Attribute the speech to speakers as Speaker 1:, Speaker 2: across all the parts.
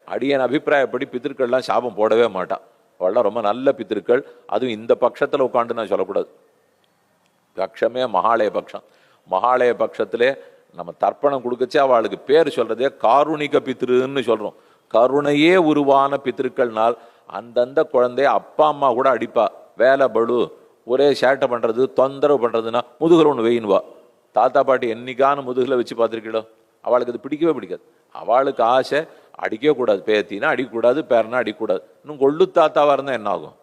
Speaker 1: அடியன் அபிப்பிராயப்படி பித்திருக்கள்லாம் சாபம் போடவே மாட்டான். அவள்லாம் ரொம்ப நல்ல பித்திருக்கள். அதுவும் இந்த பட்சத்தில் உட்காந்து நான் சொல்லக்கூடாது. பட்சமே மகாலய பட்சம். மகாலய பட்சத்திலே நம்ம தர்ப்பணம் கொடுக்கச்சே அவளுக்கு பேர் சொல்றதே காருணிக பித்திருன்னு சொல்றோம். கருணையே உருவான பித்திருக்கள்னால் அந்தந்த குழந்தைய அப்பா அம்மா கூட அடிப்பா. வேலை பளு, ஒரே சேட்டை பண்றது, தொந்தரவு பண்றதுன்னா முதுகுல ஒன்று வெயின்வா. தாத்தா பாட்டி என்னைக்கான முதுகுல வச்சு பார்த்துருக்கீங்களோ? அவளுக்கு அது பிடிக்கவே பிடிக்காது. அவளுக்கு ஆசை அடிக்கவே கூடாது. பேத்தினா அடிக்கக்கூடாது, பேரனா அடிக்கக்கூடாது. இன்னும் கொள்ளு தாத்தாவா இருந்தா என்ன ஆகும்?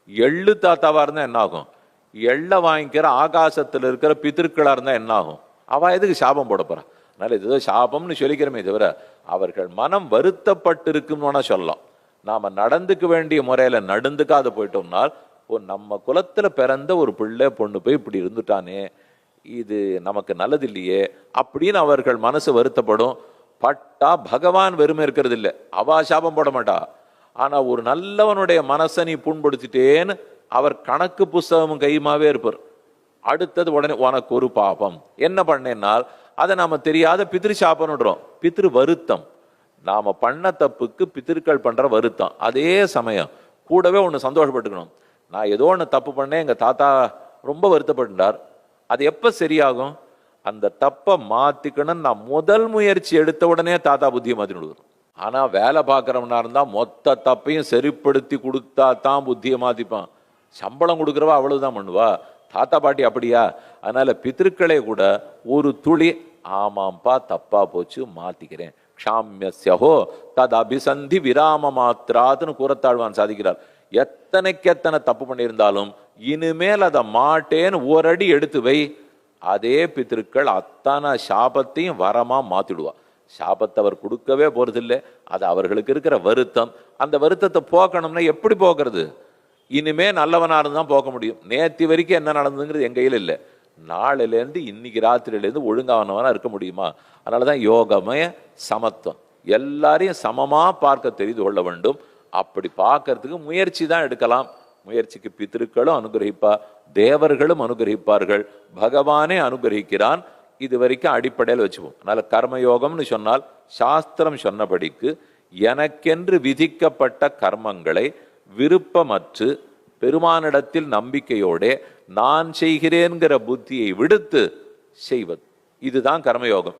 Speaker 1: எள்ளு தாத்தாவா இருந்தா என்ன ஆகும்? எள்ள வாங்கிக்கிற ஆகாசத்தில் இருக்கிற பித்திருக்களா இருந்தா என்ன ஆகும்? அவ எதுக்கு சாபம் போட போறா? அதனால இது சாபம்னு சொல்லிக்கிறோமே தவிர அவர்கள் மனம் வருத்தப்பட்டு இருக்குன்னு சொல்லலாம். நாம நடந்துக்க வேண்டிய முறையில நடந்துக்காத போயிட்டோம்னால், நம்ம குலத்துல பிறந்த ஒரு பிள்ளை பொண்ணு போய் இப்படி இருந்துட்டானே, இது நமக்கு நல்லது இல்லையே அப்படின்னு அவர்கள் மனசு வருத்தப்படும். பட்டா பகவான் வெறுமை இருக்கிறது இல்லை, அவா சாபம் போட மாட்டா. ஆனா ஒரு நல்லவனுடைய மனசை நீ புண்படுத்திட்டேன்னு அவர் கணக்கு புஸ்தகமும் கையுமாவே இருப்பார். அடுத்தது உடனே உனக்கு ஒரு பாபம் என்ன பண்ணேன்னால் அதை நாம தெரியாத பித்திரு சாபம்ன்றோம். பித்திரு வருத்தம். நாம பண்ண தப்புக்கு பித்திருக்கள் பண்ற வருத்தம். அதே சமயம் கூடவே ஒன்று சந்தோஷப்பட்டுக்கணும். நான் ஏதோ ஒன்று தப்பு பண்ணேன், எங்க தாத்தா ரொம்ப வருத்தப்பட்டார். அது எப்ப சரியாகும்? அந்த தப்பை மாத்திக்கணும் நான் முதல் முயற்சி எடுத்த உடனே தாத்தா புத்தியை மாத்தி கொடுக்கணும். ஆனா வேலை பார்க்கறவனா இருந்தா மொத்த தப்பையும் சரிப்படுத்தி கொடுத்தா தான் புத்தியை மாத்திப்பான். சம்பளம் கொடுக்குறவா அவ்வளவுதான் பண்ணுவா. தாத்தா பாட்டி அப்படியா? அதனால பித்திருக்களே கூட ஒரு துளி ஆமாம்பா தப்பா போச்சு மாத்திக்கிறேன், க்ஷாமியஸ்யஹோ தத் அபிசந்தி விராம மாத்திராதுன்னு கூறத்தாழ்வான் சாதிக்கிறார். எத்தனைக்கு எத்தனை தப்பு பண்ணியிருந்தாலும் இனிமேல் அதை மாட்டேன்னு ஒரு அடி எடுத்து வை. அதே பித்திருக்கள் அத்தனை சாபத்தையும் வரமா மாத்திடுவா. சாபத்தை அவர் கொடுக்கவே போறதில்லை. அது அவர்களுக்கு இருக்கிற வருத்தம். அந்த வருத்தத்தை போக்கணும்னா எப்படி போக்குறது? இனிமே நல்லவனா இருந்தான் போக்க முடியும். நேற்று வரைக்கும் என்ன நடந்ததுங்கிறது என் கையில் இல்லை. நாளிலேருந்து இன்னைக்கு ராத்திரியிலேருந்து ஒழுங்கானவனா இருக்க முடியுமா? அதனாலதான் யோகமய சமத்துவம். எல்லாரையும் சமமா பார்க்க தெரிந்து கொள்ள வேண்டும். அப்படி பார்க்கறதுக்கு முயற்சி தான் எடுக்கலாம். முயற்சிக்கு பித்திருக்களும் அனுகிரகிப்பா, தேவர்களும் அனுகிரகிப்பார்கள், பகவானே அனுகிரகிக்கிறான். இது வரைக்கும் அடிப்படையில் வச்சுப்போம். அதனால கர்மயோகம்னு சொன்னால் சாஸ்திரம் சொன்னபடிக்கு எனக்கென்று விதிக்கப்பட்ட கர்மங்களை விருப்பமற்று பெருமானிடத்தில் நம்பிக்கையோட நான் செய்கிறேன்கிற புத்தியை விடுத்து செய்வது, இதுதான் கர்மயோகம்.